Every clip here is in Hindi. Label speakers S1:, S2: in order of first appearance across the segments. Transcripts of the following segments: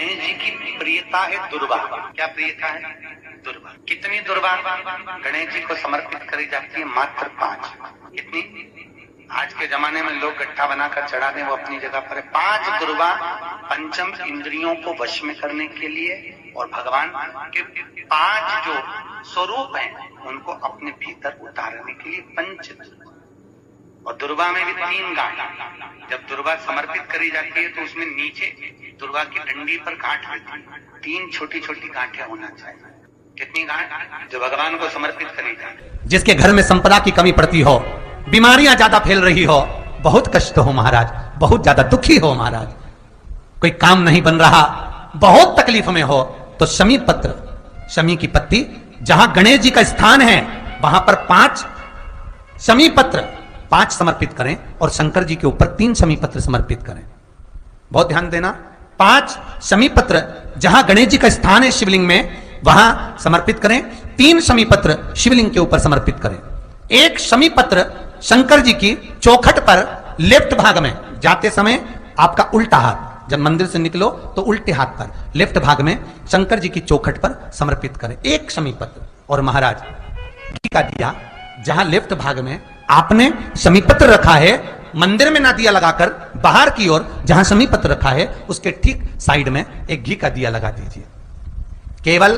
S1: गणेश जी की प्रियता है दुर्वा। क्या प्रियता है? दुर्वा। कितनी दुर्वा गणेश जी को समर्पित करी जाती है? मात्र 5। कितनी? आज के जमाने में लोग गट्ठा बनाकर चढ़ा दें, वो अपनी जगह पर है। 5 दुर्वा पंचम इंद्रियों को वश में करने के लिए और भगवान के 5 जो स्वरूप हैं उनको अपने भीतर उतारने के लिए पंच। और दुर्वा में भी 3 गांठ। जब दुर्वा समर्पित करी जाती है तो उसमें नीचे दुर्वा की डंडी पर गांठ रहती है। 3 छोटी छोटी गांठें होना चाहिए। कितनी गांठ? जो भगवान को समर्पित करी जाए।
S2: जिसके घर में संपदा की कमी पड़ती हो, बीमारियां ज्यादा फैल रही हो, बहुत कष्ट हो महाराज, बहुत ज्यादा दुखी हो महाराज, कोई काम नहीं बन रहा, बहुत तकलीफ में हो, तो शमी पत्र, शमी की पत्ती, जहां गणेश जी का स्थान है वहां पर 5 शमी पत्र 5 समर्पित करें और शंकर जी के ऊपर 3 शमी पत्र समर्पित करें। बहुत ध्यान देना। 5 शमी पत्र जहां गणेश जी का स्थान है शिवलिंग में वहां समर्पित करें। 3 शमी पत्र शिवलिंग के ऊपर समर्पित करें। 1 शमी पत्र शंकर जी की चौखट पर लेफ्ट भाग में, जाते समय आपका उल्टा हाथ, जब मंदिर से निकलो तो उल्टे हाथ पर लेफ्ट भाग में शंकर जी की चौखट पर समर्पित करें 1 शमी पत्र। और महाराज घी का दिया जहां लेफ्ट भाग में आपने शमी पत्र रखा है, मंदिर में ना दिया लगाकर बाहर की ओर जहां शमी पत्र रखा है उसके ठीक साइड में एक घी का दिया लगा दीजिए। केवल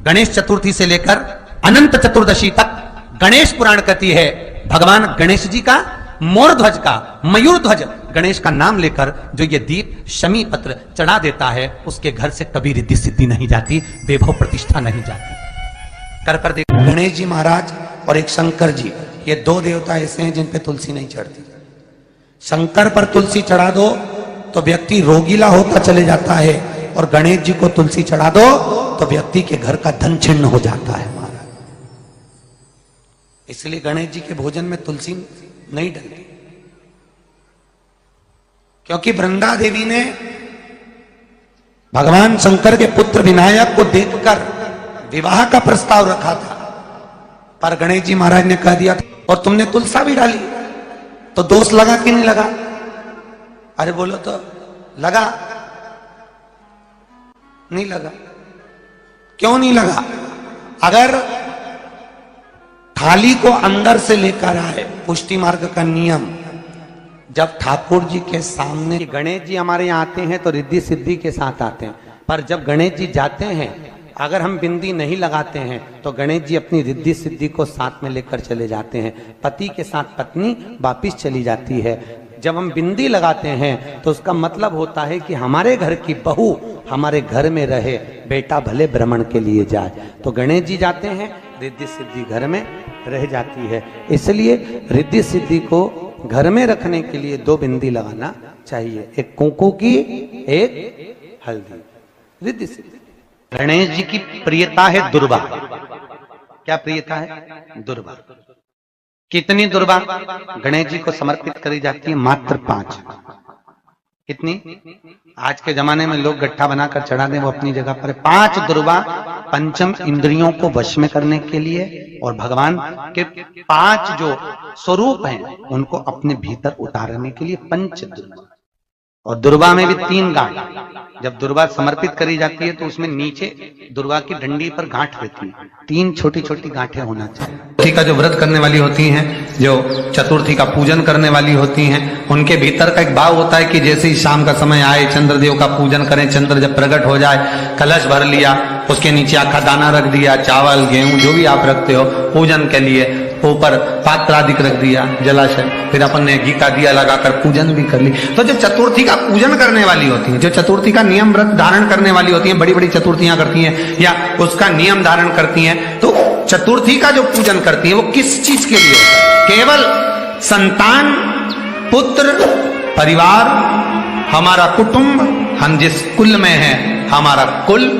S2: गणेश चतुर्थी से लेकर अनंत चतुर्दशी तक गणेश पुराण कहती है भगवान गणेश जी का, मोर ध्वज का, मयूर ध्वज गणेश का नाम लेकर जो ये दीप शमी पत्र चढ़ा देता है उसके घर से कभी रिद्धि सिद्धि नहीं जाती, वैभव प्रतिष्ठा नहीं जाती। कर देखो, गणेश जी महाराज और एक शंकर जी, ये 2 देवता ऐसे हैं जिन पे तुलसी नहीं चढ़ती। शंकर पर तुलसी चढ़ा दो तो व्यक्ति रोगीला होता चले जाता है, और गणेश जी को तुलसी चढ़ा दो तो व्यक्ति के घर का धन छिन्न हो जाता है महाराज। इसलिए गणेश जी के भोजन में तुलसी नहीं डलती, क्योंकि वृंदा देवी ने भगवान शंकर के पुत्र विनायक को देखकर विवाह का प्रस्ताव रखा था, पर गणेश जी महाराज ने कह दिया और तुमने तुलसा भी डाली, तो दोष लगा कि नहीं लगा? अरे बोलो तो लगा? नहीं लगा। क्यों नहीं लगा? अगर थाली को अंदर से लेकर आए, पुष्टि मार्ग का नियम, जब ठाकुर जी के सामने, गणेश जी हमारे यहाँ आते हैं तो रिद्धि सिद्धि के साथ आते हैं, पर जब गणेश जी जाते हैं अगर हम बिंदी नहीं लगाते हैं तो गणेश जी अपनी रिद्धि सिद्धि को साथ में लेकर चले जाते हैं। पति के साथ पत्नी वापिस चली जाती है। जब हम बिंदी लगाते हैं तो उसका मतलब होता है कि हमारे घर की बहू हमारे घर में रहे, बेटा भले भ्रमण के लिए जाए। तो गणेश जी जाते हैं, रिद्धि सिद्धि घर में रह जाती है। इसलिए रिद्धि सिद्धि को घर में रखने के लिए 2 बिंदी लगाना चाहिए, एक कुंकू की, एक हल्दी। रिद्धि सिद्धि।
S1: गणेश जी की प्रियता है दुर्वा। क्या प्रियता है? दुर्वा। कितनी दुर्वा गणेश जी को समर्पित करी जाती है? मात्र 5। कितनी? आज के जमाने में लोग गट्ठा बनाकर चढ़ा दें, वो अपनी जगह पर है। 5 दुर्वा पंचम इंद्रियों को वश में करने के लिए और भगवान के 5 जो स्वरूप हैं उनको अपने भीतर उतारने के लिए पंच दुर्वा। और दुर्वा में भी 3 गांठ। जब दुर्वा समर्पित करी जाती है तो उसमें नीचे दुर्वा की डंडी पर गांठ रहती है। 3 छोटी छोटी गांठें होना चाहिए।
S2: चतुर्थी का जो व्रत करने वाली होती हैं, जो चतुर्थी का पूजन करने वाली होती हैं, उनके भीतर का एक भाव होता है कि जैसे ही शाम का समय आए चंद्रदेव का पूजन करें, चंद्र जब प्रकट हो जाए, कलश भर लिया, उसके नीचे आखा दाना रख दिया, चावल गेहूं जो भी आप रखते हो पूजन के लिए, ऊपर पात्र आदि रख दिया, जलाशय, फिर अपन ने घी का दिया लगाकर पूजन भी कर ली। तो जो चतुर्थी का पूजन करने वाली होती हैं, जो चतुर्थी का नियम व्रत धारण करने वाली होती हैं, बड़ी बड़ी चतुर्थियां करती हैं या उसका नियम धारण करती हैं, तो चतुर्थी का जो पूजन करती है वो किस चीज के लिए होता है? केवल संतान, पुत्र, परिवार, हमारा कुटुंब, हम जिस कुल में हैं, हमारा कुल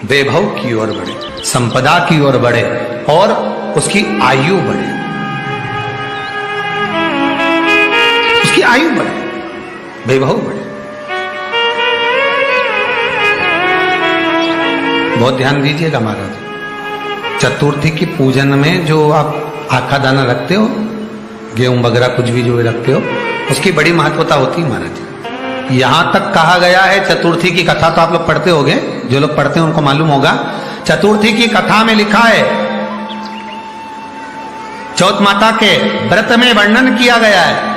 S2: वैभव की ओर बढ़े, संपदा की ओर बढ़े और उसकी आयु बढ़े, उसकी आयु बढ़े, वैभव बढ़े। बहुत ध्यान दीजिएगा महाराज। चतुर्थी की पूजन में जो आप आखा दाना रखते हो, गेहूं वगैरह कुछ भी जो रखते हो, उसकी बड़ी महत्वता होती है महाराज। यहां तक कहा गया है, चतुर्थी की कथा तो आप लोग पढ़ते होंगे, जो लोग पढ़ते हैं उनको मालूम होगा। चतुर्थी की कथा में लिखा है, चौथ माता के व्रत में वर्णन किया गया है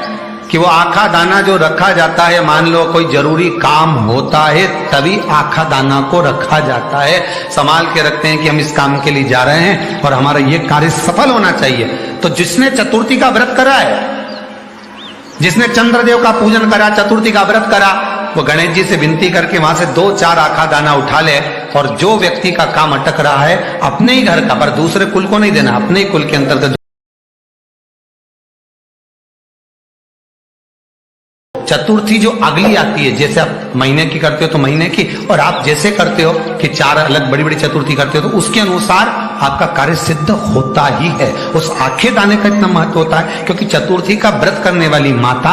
S2: कि वो आखा दाना जो रखा जाता है, मान लो कोई जरूरी काम होता है तभी आखा दाना को रखा जाता है, संभाल के रखते हैं कि हम इस काम के लिए जा रहे हैं और हमारा ये कार्य सफल होना चाहिए। तो जिसने चतुर्थी का व्रत करा है, जिसने चंद्रदेव का पूजन करा, चतुर्थी का व्रत करा, वो गणेश जी से विनती करके वहां से 2-4 आखा दाना उठा ले, और जो व्यक्ति का काम अटक रहा है अपने ही घर का, पर दूसरे कुल को नहीं देना, अपने ही कुल के अंतर्गत चतुर्थी जो अगली आती है, जैसे आप महीने की करते हो तो महीने की, और आप जैसे करते हो कि 4 अलग बड़ी बड़ी चतुर्थी करते हो तो उसके अनुसार आपका कार्य सिद्ध होता ही है। उस आखे दाने का इतना महत्व होता है क्योंकि चतुर्थी का व्रत करने वाली माता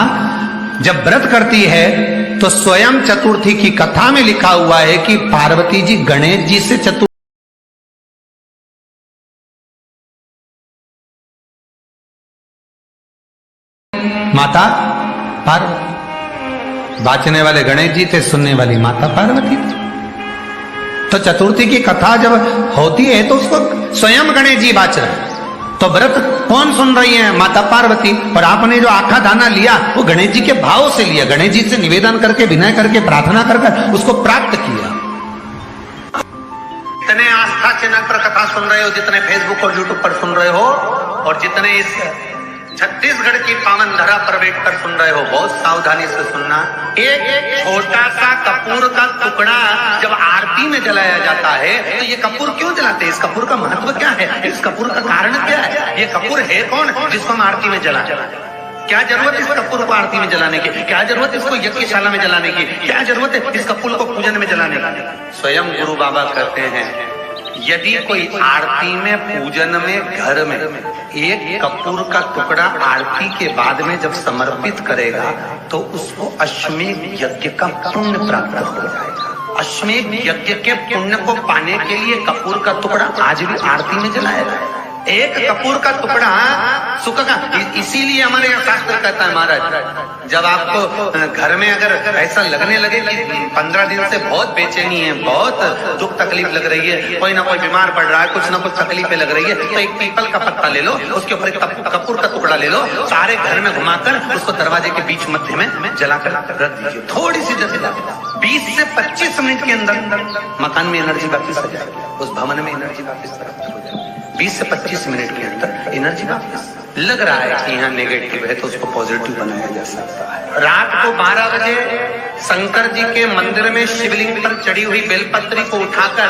S2: जब व्रत करती है तो स्वयं चतुर्थी की कथा में लिखा हुआ है कि पार्वती जी गणेश जी से माता पार्वती, बाचने वाले गणेश जी थे, सुनने वाली माता पार्वती थी। तो चतुर्थी की कथा जब होती है तो उसको स्वयं गणेश जी बाच रहे हैं, तो व्रत कौन सुन रही है? माता पार्वती। और आपने जो आखा दाना लिया वो गणेश जी के भाव से लिया, गणेश जी से निवेदन करके, विनय करके, प्रार्थना कर उसको प्राप्त किया। जितने आस्था चैनल पर कथा सुन रहे हो, जितने फेसबुक और यूट्यूब पर सुन रहे हो, और जितने इस छत्तीसगढ़ की पावन धरा पर बैठकर सुन रहे हो, बहुत सावधानी से सुनना। एक छोटा सा कपूर का टुकड़ा जब आरती में जलाया जाता है तो ये कपूर क्यों जलाते हैं? इस कपूर का महत्व क्या है? इस कपूर का कारण क्या है? ये कपूर है कौन जिसको हम आरती में जला? क्या जरूरत इस कपूर को आरती में जलाने की? क्या जरूरत इसको यज्ञशाला में जलाने की? क्या जरूरत है इस कपूर को पूजन में जलाने की? स्वयं गुरु बाबा कहते हैं, यदि कोई आरती में, पूजन में, घर में एक कपूर का टुकड़ा आरती के बाद में जब समर्पित करेगा तो उसको अश्वमेध यज्ञ का पुण्य प्राप्त हो जाएगा। अश्वमेध यज्ञ के पुण्य को पाने के लिए कपूर का टुकड़ा आज भी आरती में जलाया जाएगा। एक कपूर का टुकड़ा सुख का, इसीलिए हमारे यहाँ शास्त्र कहता है महाराज, जब आपको घर में अगर ऐसा लगने लगे कि 15 दिन से बहुत बेचैनी है, बहुत दुख तकलीफ लग रही है, कोई ना कोई बीमार पड़ रहा है, कुछ ना कुछ तकलीफें लग रही है, तो एक पीपल का पत्ता ले लो, उसके ऊपर एक कपूर का टुकड़ा ले लो, सारे घर में घुमाकर उसको दरवाजे के बीच मध्य में जलाकर रख दीजिए। थोड़ी सी जगह 20 से 25 मिनट के अंदर मकान में एनर्जी वापिस आ जाएगी, उस भवन में एनर्जी वापिस प्राप्त हो जाएगी। 20 से 25 मिनट के अंदर एनर्जी वापस। लग रहा है कि यहाँ नेगेटिव है तो उसको पॉजिटिव बनाया जा सकता है। रात को 12 बजे शंकर जी के मंदिर में शिवलिंग पर चढ़ी हुई बेलपत्री को उठाकर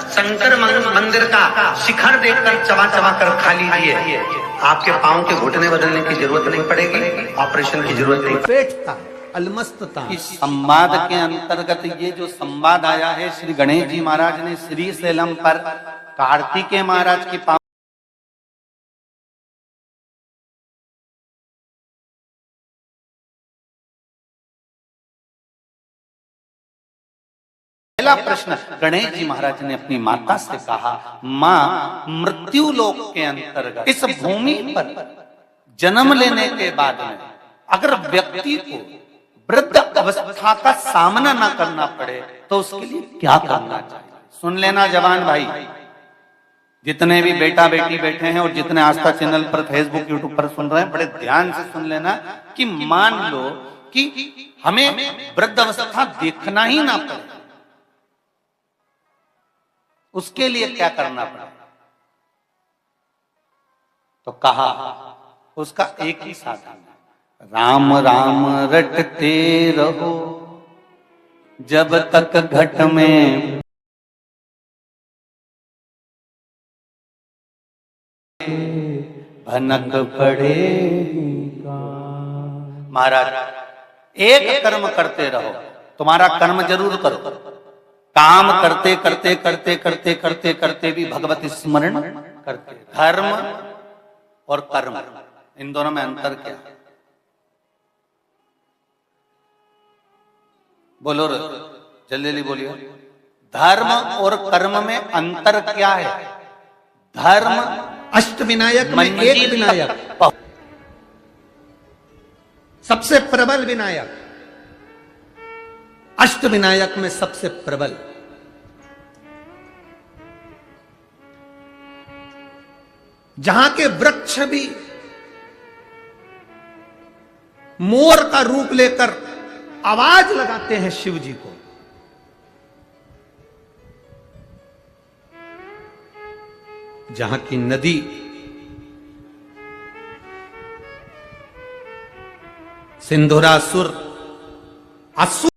S2: शंकर मंदिर का शिखर देखकर चबा चबा कर खा लीजिए। आपके पांव के घुटने बदलने की जरूरत नहीं पड़ेगी, ऑपरेशन की जरूरत नहीं। पेटता, अलमस्तता। इस संवाद के अंतर्गत ये जो संवाद आया है, श्री गणेश जी महाराज ने श्री शैलम पर कार्तिकेय महाराज की पहला प्रश्न गणेश जी महाराज ने अपनी माता से कहा, माँ, मृत्यु लोक के अंतर्गत इस भूमि पर जन्म लेने के बाद में अगर व्यक्ति को वृद्ध अवस्था का सामना ना करना पड़े तो उसके लिए क्या करना चाहिए? सुन लेना जवान भाई, जितने भी बेटा बेटी बैठे हैं और जितने आस्था चैनल पर, फेसबुक, यूट्यूब पर सुन रहे हैं, बड़े ध्यान से सुन लेना कि मान लो कि हमें वृद्ध अवस्था देखना ही ना पड़े, उसके लिए क्या करना पड़े? तो कहा उसका एक ही साधन, राम राम रटते रहो जब तक घट में भनक पड़ेगा। महाराज, एक कर्म करते रहो, तुम्हारा कर्म जरूर करो, काम करते करते करते करते करते करते भी भगवत स्मरण करते। धर्म और कर्म, इन दोनों में अंतर क्या है? बोलो जल्दी जल्दी बोलिए। धर्म और कर्म में अंतर क्या है? धर्म अष्ट विनायक में एक विनायक, सबसे प्रबल विनायक, अष्टविनायक में सबसे प्रबल। जहां के वृक्ष भी मोर का रूप लेकर आवाज लगाते हैं शिव जी को। जहां की नदी सिंधुरासुर असुर